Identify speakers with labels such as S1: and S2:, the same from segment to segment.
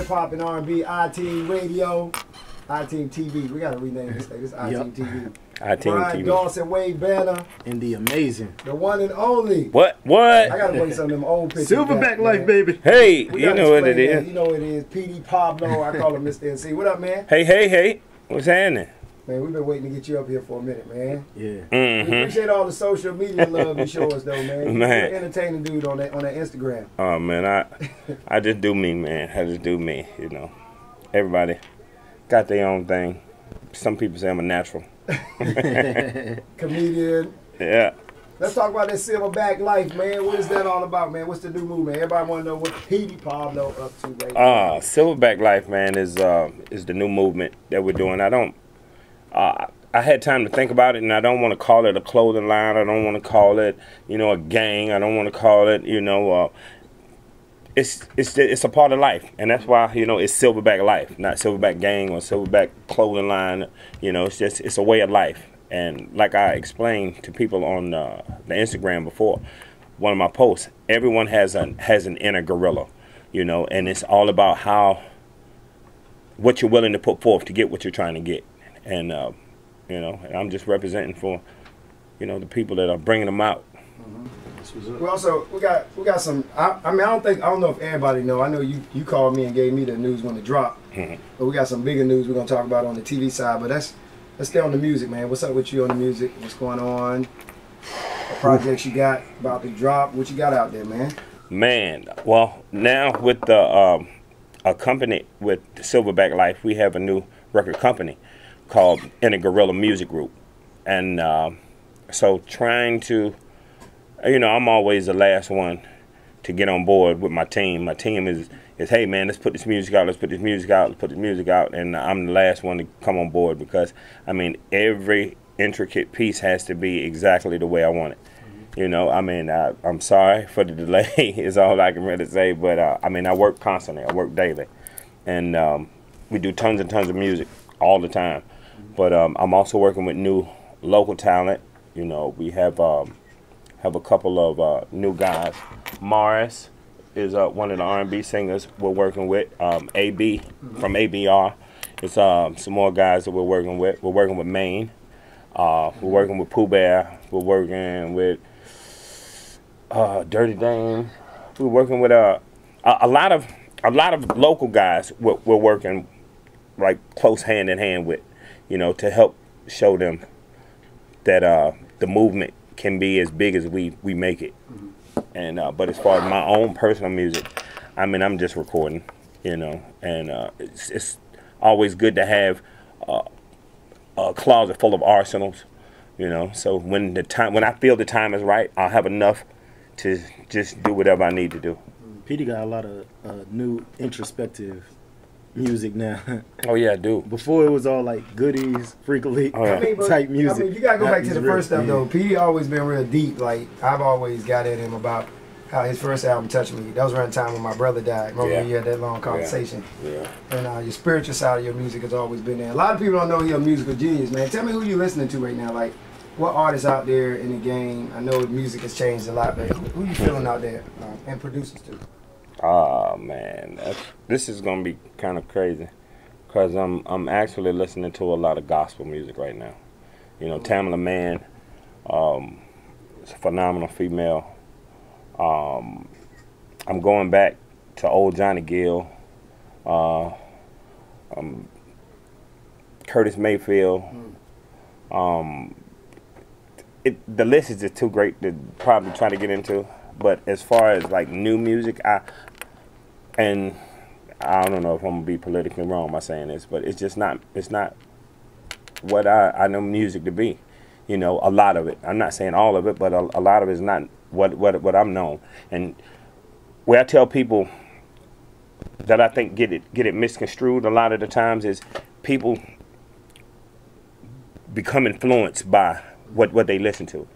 S1: hip hop and R&B, Iteam Radio, Iteam TV. We gotta rename this thing. This is Iteam TV.
S2: Iteam TV.
S1: DAWSON Wade Banner.
S3: And the amazing.
S1: The one and only.
S2: What?
S1: I gotta bring some of them old pictures.
S3: Silverback life, baby.
S2: Hey, you know what it is.
S1: Man. You know what it is. Petey Pablo. I call him Mr. NC. What up, man?
S2: Hey. What's happening?
S1: Man, we've been waiting to get you up here for a minute, man.
S3: Yeah.
S1: We appreciate all the social media love you show us, though, man. You're an entertaining dude on that Instagram.
S2: Oh, man, I just do me, man. I just do me, you know. Everybody got their own thing. Some people say I'm a natural.
S1: Comedian.
S2: Yeah.
S1: Let's talk about that Silverback life, man. What is that all about, man? What's the new movement? Everybody want to know what Petey Pablo up to right now.
S2: Silverback life, man, is the new movement that we're doing. I had time to think about it, and I don't want to call it a clothing line. I don't want to call it, you know, a gang. I don't want to call it, you know, it's a part of life, and that's why, you know, it's Silverback life, not Silverback gang or Silverback clothing line. You know, it's a way of life. And like I explained to people on the Instagram before, one of my posts, everyone has an inner gorilla, you know, and it's all about what you're willing to put forth to get what you're trying to get. And you know, I'm just representing for, you know, the people that are bringing them out.
S1: We also we got some. I mean, I don't know if everybody know. I know you called me and gave me the news when it dropped. But we got some bigger news we're gonna talk about on the TV side. But let's stay on the music, man. What's up with you on the music? What's going on? What projects you got about to drop? What you got out there, man?
S2: Man, well, now with the a company with Silverback Life, we have a new record company called Inner Gorilla Music Group. And so trying to, you know, I'm always the last one to get on board with my team. My team is hey, man, let's put this music out, let's put this music out, let's put this music out. And I'm the last one to come on board because, I mean, every intricate piece has to be exactly the way I want it. You know, I mean, I'm sorry for the delay is all I can really say. But, I mean, I work constantly. I work daily. And we do tons and tons of music all the time. But I'm also working with new local talent. You know, we have a couple of new guys. Morris is one of the R&B singers we're working with. AB from ABR. It's some more guys that we're working with. We're working with Maine. We're working with Pooh Bear. We're working with Dirty Dame. We're working with a lot of local guys. We're working like close hand in hand with, you know, to help show them that the movement can be as big as we make it. And but as far as my own personal music, I mean, I'm just recording, you know, and it's always good to have a closet full of arsenals, you know. So when I feel the time is right, I'll have enough to just do whatever I need to do.
S3: Petey got a lot of new introspective music now.
S2: Oh yeah, I do.
S3: Before it was all like goodies, frequently type music.
S1: I mean, you gotta go back to the first stuff though. Petey always been real deep. Like I've always got at him about how his first album touched me. That was around the time when my brother died. Remember when you had that long conversation? Yeah. And your spiritual side of your music has always been there. A lot of people don't know you're a musical genius, man. Tell me who you listening to right now. Like, what artists out there in the game? I know music has changed a lot, but who you feeling out there and producers too?
S2: Oh man, this is gonna be kind of crazy, cause I'm actually listening to a lot of gospel music right now. You know, Tamala Mann, is a phenomenal female. I'm going back to old Johnny Gill, Curtis Mayfield. The list is just too great to probably try to get into. But as far as like new music, I don't know if I'm gonna be politically wrong by saying this, but it's not what I know music to be. You know, a lot of it. I'm not saying all of it, but a lot of it is not what I'm known. And where I tell people that I think get it misconstrued a lot of the times is people become influenced by what they listen to,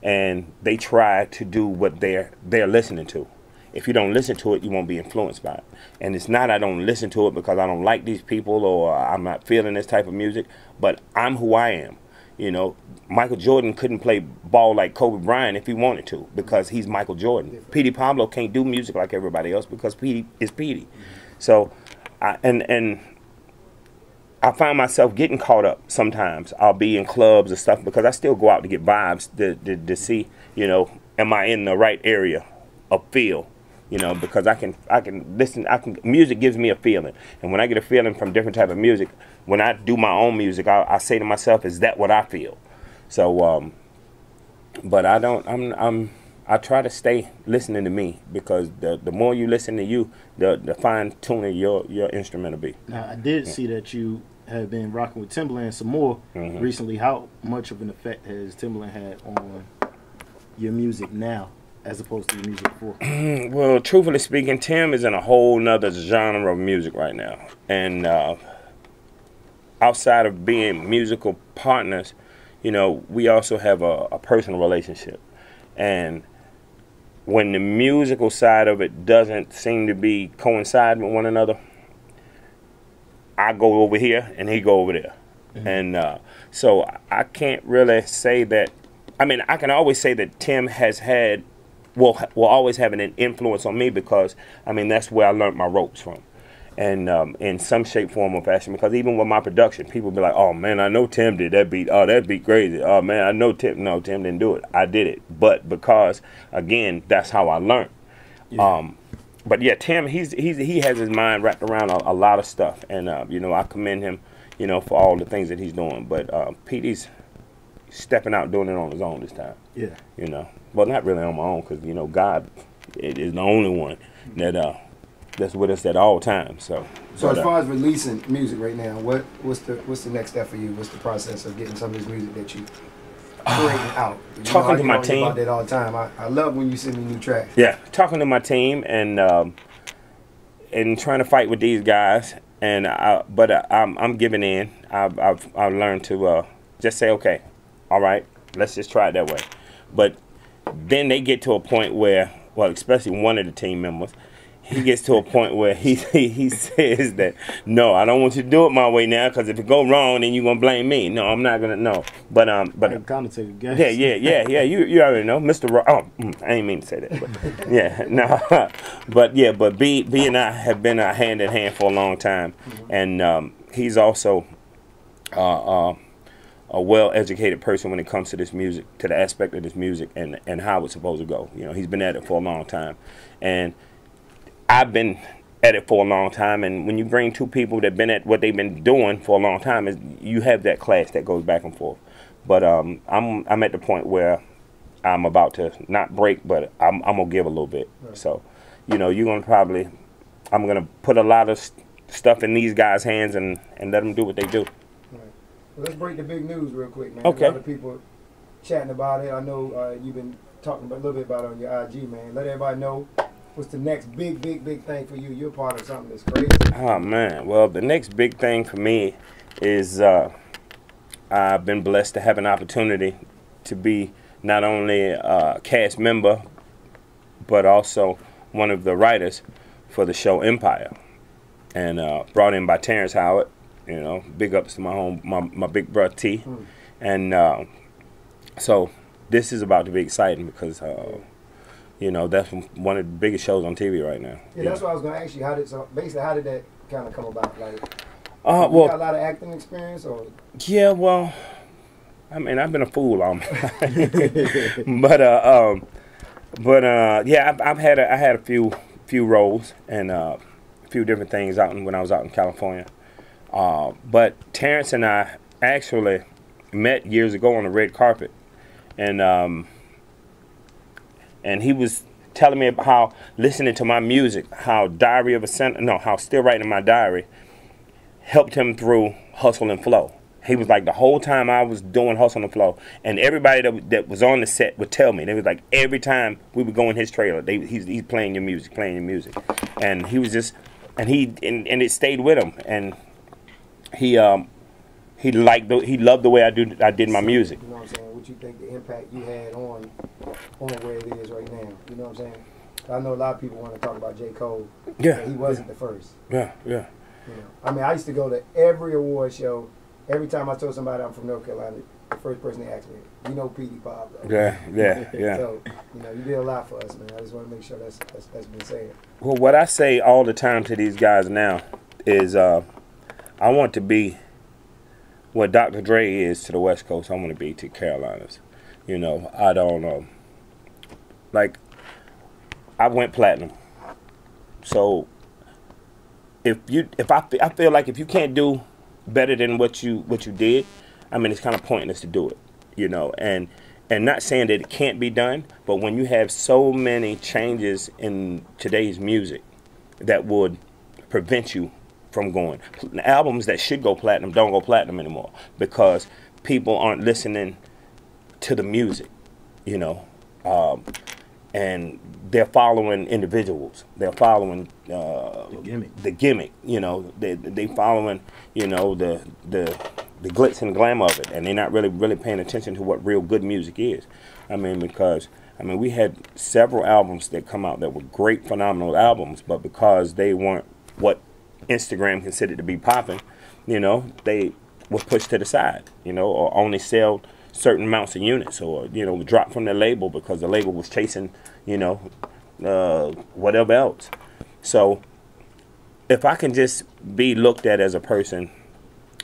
S2: and they try to do what they're listening to. If you don't listen to it, you won't be influenced by it. And it's not I don't listen to it because I don't like these people or I'm not feeling this type of music, but I'm who I am. You know, Michael Jordan couldn't play ball like Kobe Bryant if he wanted to because he's Michael Jordan. Petey Pablo can't do music like everybody else because Petey is Petey. So and I find myself getting caught up sometimes. I'll be in clubs and stuff because I still go out to get vibes to see, you know, am I in the right area of feel, you know, because I can listen. Music gives me a feeling, and when I get a feeling from different type of music, when I do my own music, I say to myself, is that what I feel? So, but I don't. I try to stay listening to me because the more you listen to you, the fine tuner your instrument will be.
S3: Now, I did see that you have been rocking with Timbaland some more recently. How much of an effect has Timbaland had on your music now as opposed to your music before?
S2: Well, truthfully speaking, Tim is in a whole nother genre of music right now. And outside of being musical partners, you know, we also have a personal relationship. And when the musical side of it doesn't seem to be coincide with one another, I go over here and he go over there. And so I can't really say that. I mean, I can always say that Tim has had, will always have an influence on me because, I mean, that's where I learned my ropes from. And in some shape, form, or fashion, because even with my production, people be like, oh, man, I know Tim did that beat. Oh, that beat crazy. Oh, man, I know Tim. No, Tim didn't do it. I did it. But because, again, that's how I learned. Yeah. But yeah, Tim, he has his mind wrapped around a lot of stuff, and you know, I commend him, you know, for all the things that he's doing. But Petey's stepping out, doing it on his own this time. Yeah. You know, well, not really on my own, because you know, God is the only one that that's with us at all times. So
S1: as far as releasing music right now, what's the next step for you? What's the process of getting some of this music that you creating out?
S2: Talking to my team
S1: about that all the time. I love when you send me new tracks.
S2: Yeah, talking to my team and trying to fight with these guys. And I'm giving in. I've learned to just say, okay, all right, let's just try it that way. But then they get to a point where, well, especially one of the team members, he gets to a point where he says that, no, I don't want you to do it my way now, because if it go wrong, then you're gonna blame me. No, I'm not gonna. No, but
S3: I can kind of take a guess.
S2: Yeah. You already know, Mr. I ain't mean to say that, but yeah, no, but yeah, but B and I have been hand in hand for a long time, and he's also a well-educated person when it comes to this music, to the aspect of this music and how it's supposed to go. You know, he's been at it for a long time, and I've been at it for a long time, and when you bring two people that been at what they've been doing for a long time, you have that clash that goes back and forth. But I'm at the point where I'm about to not break, but I'm gonna give a little bit. Right. So, you know, I'm gonna put a lot of stuff in these guys' hands and let them do what they do.
S1: Right. Well, let's break the big news real quick, man.
S2: Okay.
S1: A lot of people chatting about it. I know you've been talking a little bit about it on your IG, man. Let everybody know. What's the next big thing for you? You're part of something that's crazy.
S2: Oh, man. Well, the next big thing for me is I've been blessed to have an opportunity to be not only a cast member, but also one of the writers for the show Empire. And brought in by Terrence Howard. You know, big ups to my big brother T. And so this is about to be exciting because you know, that's one of the biggest shows on TV right now.
S1: Yeah, that's what I was going to ask you. How did that kind of come about? Like,
S2: well,
S1: you got a lot of acting experience, or?
S2: Yeah, well, I mean, I've been a fool all my life, but yeah, I had a few roles and a few different things when I was out in California. But Terrence and I actually met years ago on the red carpet, and he was telling me about how listening to my music, how how Still Writing My Diary helped him through Hustle and Flow. He was like, the whole time I was doing Hustle and Flow, and everybody that was on the set would tell me, they was like, every time we would go in his trailer, he's playing your music, and he was just, and it stayed with him, and he loved the way I did my music.
S1: You know what I'm saying? What you think the impact you had on where it is right now? You know what I'm saying? I know a lot of people want to talk about J. Cole.
S2: Yeah.
S1: But he wasn't the first.
S2: Yeah.
S1: You know, I mean, I used to go to every award show. Every time I told somebody I'm from North Carolina, the first person they asked me, you know Petey Pablo.
S2: Yeah.
S1: So, you know, you did a lot for us, man. I just want to make sure that's been said.
S2: Well, what I say all the time to these guys now is I want to be what Dr. Dre is to the West Coast. I want to be to Carolinas. You know, I don't know. Like, I went platinum. So I feel like if you can't do better than what you did, I mean, it's kind of pointless to do it. You know, and not saying that it can't be done, but when you have so many changes in today's music that would prevent you from going, albums that should go platinum don't go platinum anymore because people aren't listening to the music, you know, and they're following individuals. They're following the gimmick. You know, they following, you know, the glitz and glamour of it, and they're not really paying attention to what real good music is. I mean, because we had several albums that come out that were great, phenomenal albums, but because they weren't what Instagram considered to be popping, you know, they were pushed to the side, you know, or only sell certain amounts of units, or, you know, dropped from the label because the label was chasing, you know, whatever else. So if I can just be looked at as a person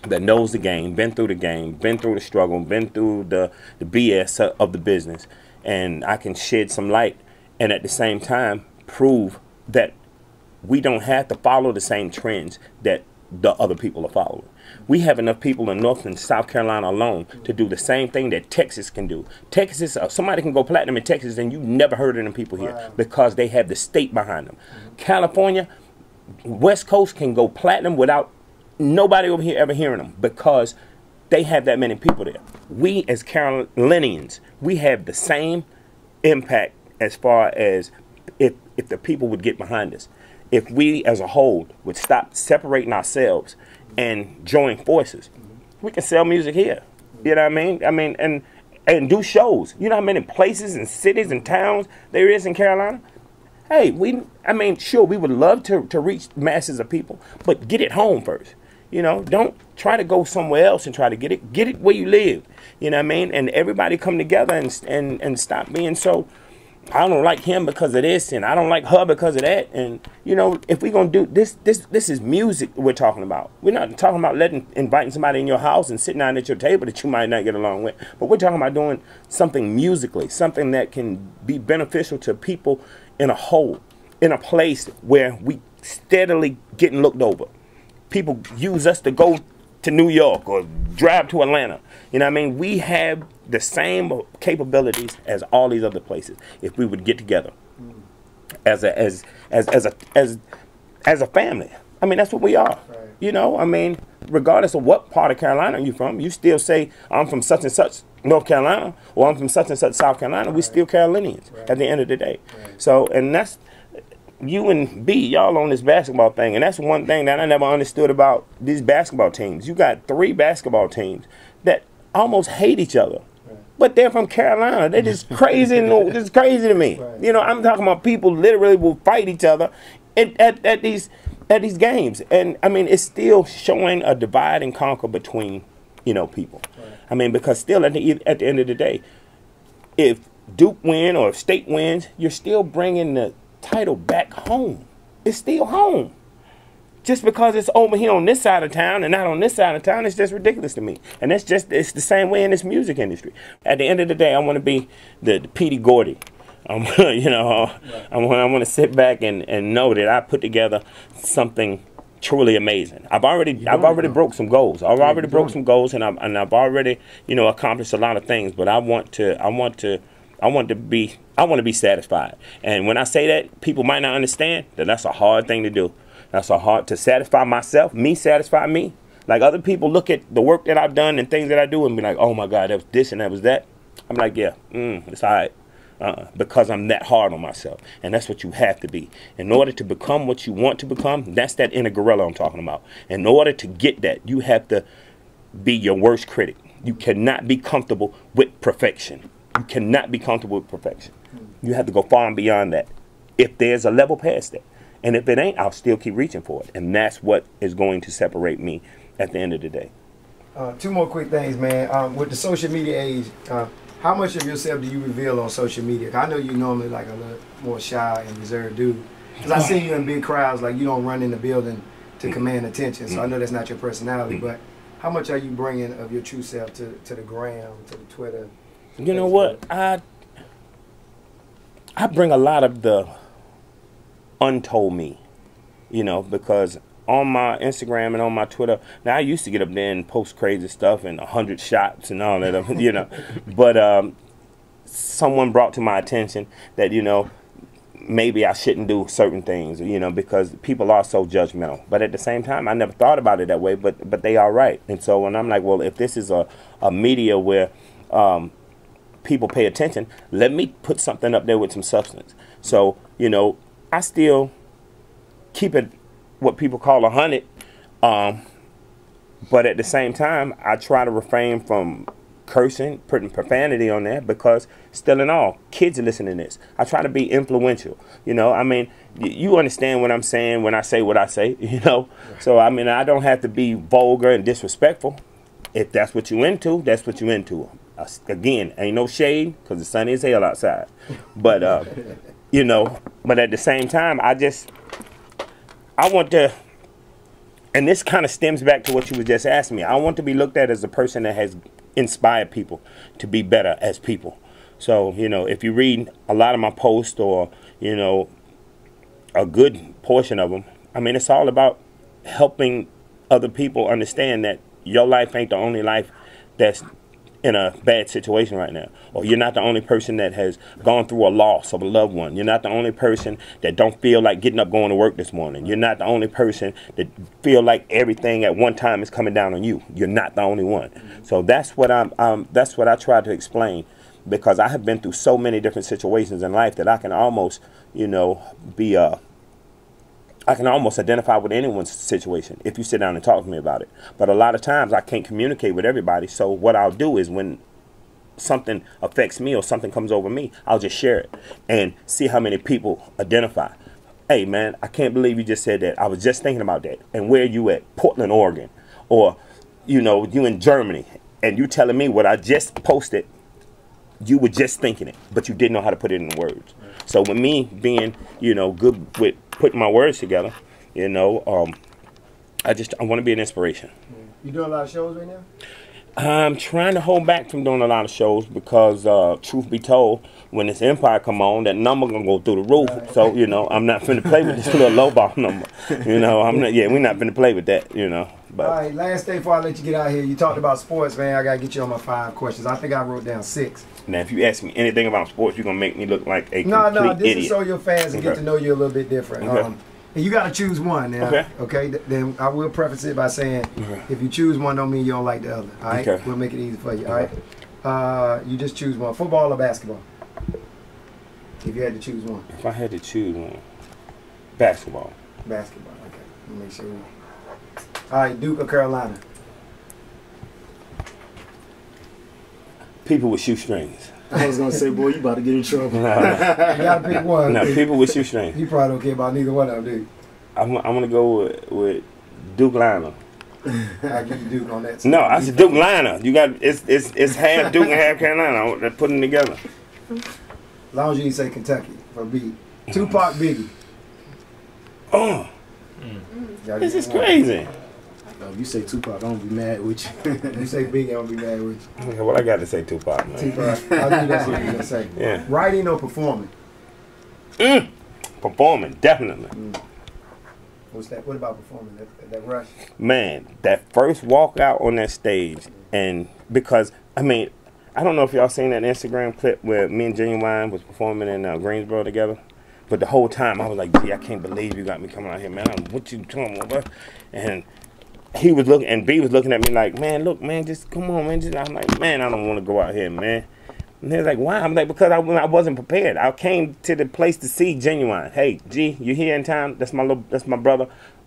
S2: that knows the game, been through the struggle, been through the BS of the business, and I can shed some light and at the same time prove that we don't have to follow the same trends that the other people are following. We have enough people in North and South Carolina alone to do the same thing that Texas can do. Texas, somebody can go platinum in Texas and you never heard of them people here because they have the state behind them. California, West Coast can go platinum without nobody over here ever hearing them because they have that many people there. We as Carolinians, we have the same impact as far as if the people would get behind us. If we as a whole would stop separating ourselves and join forces, we can sell music here. You know what I mean? And do shows. You know how many places and cities and towns there is in Carolina? Hey, sure, we would love to reach masses of people, but get it home first. You know, don't try to go somewhere else and try to get it. Get it where you live. You know what I mean? And everybody come together and stop being so, I don't like him because of this, and I don't like her because of that. And, you know, if we're going to do this is music we're talking about. We're not talking about inviting somebody in your house and sitting down at your table that you might not get along with. But we're talking about doing something musically, something that can be beneficial to people in a whole, in a place where we steadily getting looked over. People use us to go to New York or drive to Atlanta. You know what I mean? We have the same capabilities as all these other places if we would get together as a family. I mean, that's what we are. Right. You know, I mean, regardless of what part of Carolina you're from, you still say, I'm from such and such North Carolina, or I'm from such and such South Carolina. We still Carolinians at the end of the day. Right. So, and that's you and B, y'all on this basketball thing, and that's one thing that I never understood about these basketball teams. You got 3 basketball teams that almost hate each other, but they're from Carolina. They're just crazy. It's crazy to me. Right. You know, I'm talking about people literally will fight each other at these games, and I mean, it's still showing a divide and conquer between, you know, people. Right. I mean, because still at the end of the day, if Duke win or if State wins, you're still bringing the title back home. It's still home. Just because it's over here on this side of town and not on this side of town, it's just ridiculous to me. And it's the same way in this music industry. At the end of the day, I want to be the Petey Gordy. You know, I want to sit back and know that I put together something truly amazing. I've already broke some goals. I've already broke some goals, and I've already, you know, accomplished a lot of things. But I want to be satisfied. And when I say that, people might not understand that that's a hard thing to do. That's a hard to satisfy myself, satisfy me. Like other people look at the work that I've done and things that I do and be like, oh my God, that was this and that was that. I'm like, yeah, it's all right. Because I'm that hard on myself. And that's what you have to be. In order to become what you want to become, that's that inner gorilla I'm talking about. In order to get that, you have to be your worst critic. You cannot be comfortable with perfection. You cannot be comfortable with perfection. You have to go far and beyond that. If there's a level past that. And if it ain't, I'll still keep reaching for it. And that's what is going to separate me at the end of the day.
S1: 2 more quick things, man. With the social media age, how much of yourself do you reveal on social media? I know you're normally like a little more shy and reserved dude. Because I see you in big crowds, like you don't run in the building to command attention. So I know that's not your personality, but how much are you bringing of your true self to the gram, to the Twitter?
S2: You know what? I bring a lot of the untold me, you know, because on my Instagram and on my Twitter, now I used to get up there and post crazy stuff and 100 shots and all that, you know, but someone brought to my attention that, you know, maybe I shouldn't do certain things, you know, because people are so judgmental. But at the same time, I never thought about it that way, but they are right. And so when I'm like, well, if this is a media where people pay attention, let me put something up there with some substance. So, you know, I still keep it what people call 100, but at the same time, I try to refrain from cursing, putting profanity on there, because still in all, kids are listening to this. I try to be influential, you know. I mean, you understand what I'm saying when I say what I say, you know. So I mean, I don't have to be vulgar and disrespectful. If that's what you into, that's what you into. Again, ain't no shade, because the sun is hell outside. But you know, but at the same time, I want to, and this kind of stems back to what you were just asking me. I want to be looked at as a person that has inspired people to be better as people. So, you know, if you read a lot of my posts, or, you know, a good portion of them, I mean, it's all about helping other people understand that your life ain't the only life that's in a bad situation right now. Or you're not the only person that has gone through a loss of a loved one. You're not the only person that don't feel like getting up going to work this morning. You're not the only person that feel like everything at one time is coming down on you. You're not the only one. So that's what that's what I try to explain, because I have been through so many different situations in life that I can almost, you know, I can almost identify with anyone's situation if you sit down and talk to me about it. But a lot of times I can't communicate with everybody. So what I'll do is, when something affects me or something comes over me, I'll just share it and see how many people identify. Hey, man, I can't believe you just said that. I was just thinking about that. And where you at? Portland, Oregon. Or, you know, you in Germany, and you telling me what I just posted, you were just thinking it, but you didn't know how to put it in words. So with me being, you know, good with putting my words together, you know, I want to be an inspiration.
S1: You doing a lot of shows right now?
S2: I'm trying to hold back from doing a lot of shows, because truth be told, when this Empire come on, that number gonna go through the roof. Right. So, you know, I'm not finna play with this little low ball number. You know, we're not finna play with that, you know. But
S1: all right, last thing before I let you get out here, you talked about sports, man. I gotta get you on my 5 questions. I think I wrote down 6.
S2: Now, if you ask me anything about sports, you're gonna make me look like a complete
S1: No, this
S2: idiot.
S1: is so your fans can get to know you a little bit different.
S2: Okay.
S1: And you gotta choose one now. Okay. Then I will preface it by saying, if you choose one, don't mean you don't like the other. All right. Okay. We'll make it easy for you. All right. You just choose one: football or basketball. If you had to choose one.
S2: If I had to choose one, basketball.
S1: Basketball. Okay. Let me make sure. All right, Duke or Carolina?
S2: People with shoestrings.
S3: I was gonna say, boy, you about to get in trouble.
S1: You gotta pick one.
S2: No, people with shoestrings.
S1: You probably don't care about neither one of them, do you?
S2: I'm gonna go with Duke Liner.
S1: I give you Duke on that.
S2: No, I said Duke Liner. You got it's half Duke and half Carolina. They're putting them together.
S1: As long as you didn't say Kentucky for beat. Tupac, Biggie.
S2: Oh, this is crazy.
S3: If you say Tupac, I'm gonna be mad with you.
S1: You say Biggie, I'm gonna be mad with you.
S2: Okay, well, I got to say Tupac, man.
S1: Tupac. I knew that's what you were gonna say.
S2: Yeah.
S1: Writing or performing?
S2: Performing, definitely.
S1: What's that? What about performing? That rush?
S2: Man, that first walk out on that stage, and because I mean, I don't know if y'all seen that Instagram clip where me and Genuine was performing in Greensboro together. But the whole time I was like, gee, I can't believe you got me coming out here, man. What you talking about? And he was looking, and B was looking at me like, man, look, man, just come on, man. I'm like, man, I don't want to go out here, man. And he was like, why? I'm like, because I wasn't prepared. I came to the place to see Genuine. Hey, G, you here in town? That's my brother.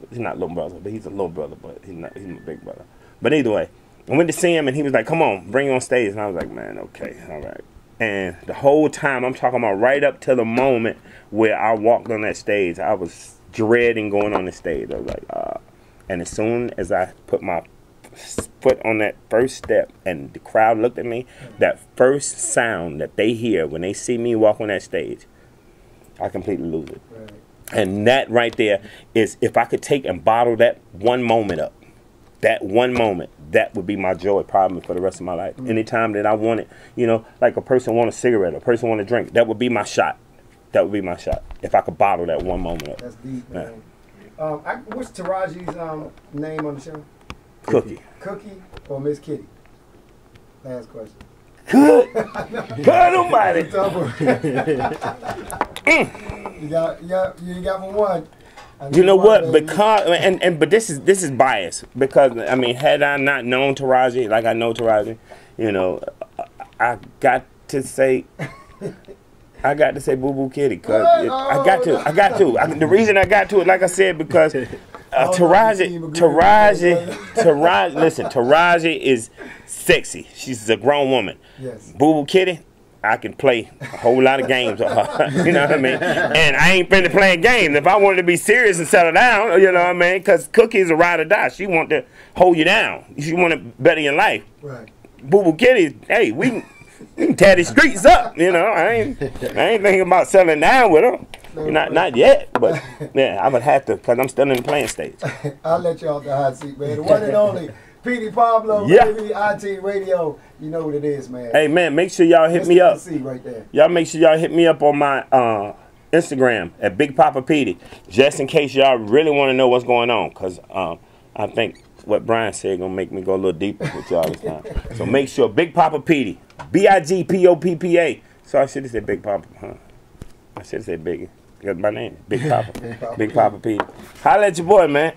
S2: He's not little brother, but he's a little brother, but he's my big brother. But either way, I went to see him, and he was like, come on, bring you on stage. And I was like, man, okay, all right. And the whole time, I'm talking about right up to the moment where I walked on that stage, I was dreading going on the stage. I was like, and as soon as I put my foot on that first step and the crowd looked at me, that first sound that they hear when they see me walk on that stage, I completely lose it.
S1: Right.
S2: And that right there is, if I could take and bottle that one moment up, that one moment, that would be my joy probably for the rest of my life. Anytime that I want it, you know, like a person want a cigarette, a person want a drink, that would be my shot. That would be my shot. If I could bottle that one moment up.
S1: That's deep, man. What's Taraji's name on the show?
S2: Cookie.
S1: Cookie or Miss Kitty? Last question.
S2: Good. Good almighty.
S1: You got one.
S2: You know what? Baby. Because but this is bias, because I mean, had I not known Taraji like I know Taraji, you know, I got to say Boo Boo Kitty, cause I got to. The reason I got to it, like I said, because Taraji, listen, Taraji is sexy. She's a grown woman.
S1: Yes.
S2: Boo Boo Kitty, I can play a whole lot of games with her. You know what I mean? And I ain't finna playing games. If I wanted to be serious and settle down, you know what I mean? Because Cookie is a ride or die. She want to hold you down. She want to better your life.
S1: Right.
S2: Boo Boo Kitty, hey, we can tear the streets up. You know, I ain't thinking about settling down with her. No, not yet, but yeah, I would have to, because I'm still in the playing stage.
S1: I'll let you off the hot seat, man. The one and only Petey Pablo, baby, Iteam Radio. You know what it is, man.
S2: Hey, man, make sure y'all hit me up.
S1: Right there.
S2: Y'all make sure y'all hit me up on my Instagram at Big Papa Petey, just in case y'all really want to know what's going on, because I think what Brian said gonna make me go a little deeper with y'all this time. So make sure Big Papa Petey, BIGPOPPA. So I should have said Big Papa, huh? I should have said Biggie. That's my name, Big Papa. Big Papa Petey. Holla at your boy, man.